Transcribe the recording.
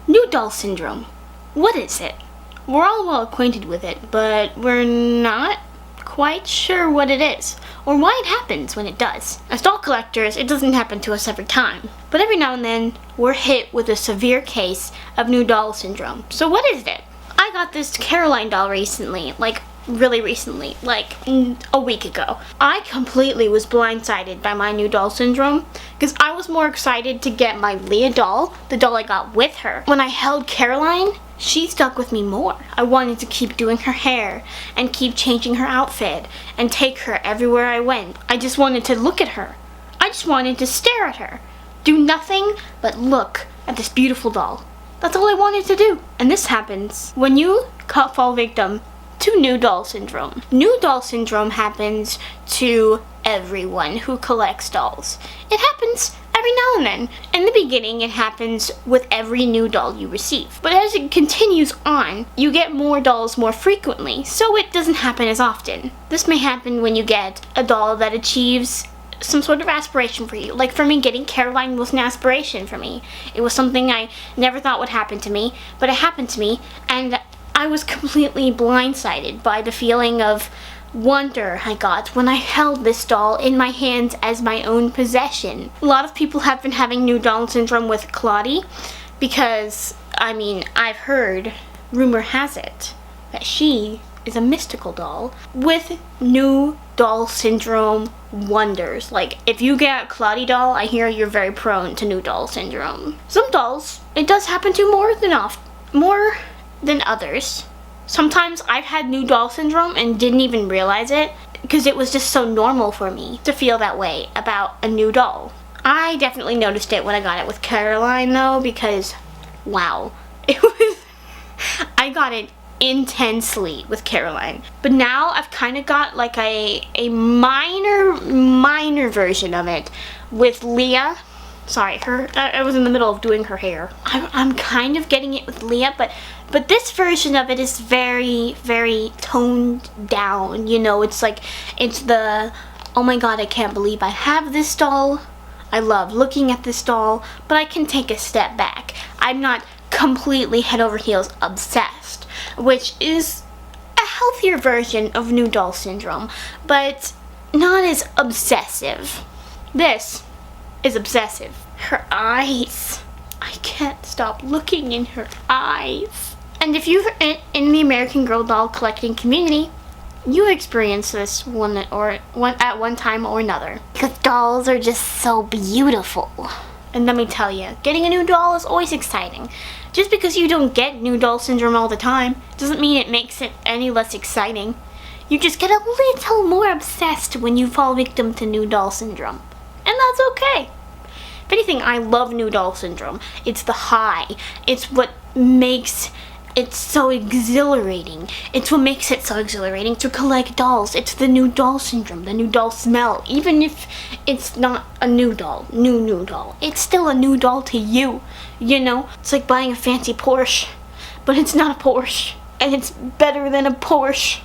New doll syndrome. What is it? We're all well acquainted with it, but we're not quite sure what it is, or why it happens when it does. As doll collectors, it doesn't happen to us every time, but every now and then, we're hit with a severe case of new doll syndrome. So what is it? I got this Caroline doll recently, really recently, a week ago. I completely was blindsided by my new doll syndrome because I was more excited to get my Leah doll, the doll I got with her. When I held Caroline, she stuck with me more. I wanted to keep doing her hair and keep changing her outfit and take her everywhere I went. I just wanted to look at her. I just wanted to stare at her. Do nothing but look at this beautiful doll. That's all I wanted to do. And this happens when you fall victim to new doll syndrome. New doll syndrome happens to everyone who collects dolls. It happens every now and then. In the beginning, it happens with every new doll you receive. But as it continues on, you get more dolls more frequently, so it doesn't happen as often. This may happen when you get a doll that achieves some sort of aspiration for you. Like for me, getting Caroline was an aspiration for me. It was something I never thought would happen to me, but it happened to me, and I was completely blindsided by the feeling of wonder I got when I held this doll in my hands as my own possession. A lot of people have been having new doll syndrome with Claudie because, I've heard, rumor has it, that she is a mystical doll with new doll syndrome wonders. Like, if you get a Claudie doll, I hear you're very prone to new doll syndrome. Some dolls, it does happen to more than others. Sometimes I've had new doll syndrome and didn't even realize it because it was just so normal for me to feel that way about a new doll. I definitely noticed it when I got it with Caroline though, because wow, I got it intensely with Caroline. But now I've kind of got like a minor version of it with Leah. Sorry, I was in the middle of doing her hair. I'm kind of getting it with Leah, but this version of it is very, very toned down. You know, it's the, oh my god, I can't believe I have this doll. I love looking at this doll, but I can take a step back. I'm not completely head over heels obsessed, which is a healthier version of new doll syndrome, but not as obsessive. This is obsessive. Her eyes. I can't stop looking in her eyes. And if you're in the American Girl doll collecting community, you experience this at one time or another. Because dolls are just so beautiful. And let me tell you, getting a new doll is always exciting. Just because you don't get new doll syndrome all the time doesn't mean it makes it any less exciting. You just get a little more obsessed when you fall victim to new doll syndrome. And that's okay. If anything, I love new doll syndrome. It's the high. It's what makes it so exhilarating. It's what makes it so exhilarating to collect dolls. It's the new doll syndrome, the new doll smell. Even if it's not a new doll, new doll, it's still a new doll to you. You know, it's like buying a fancy Porsche, but it's not a Porsche, and it's better than a Porsche.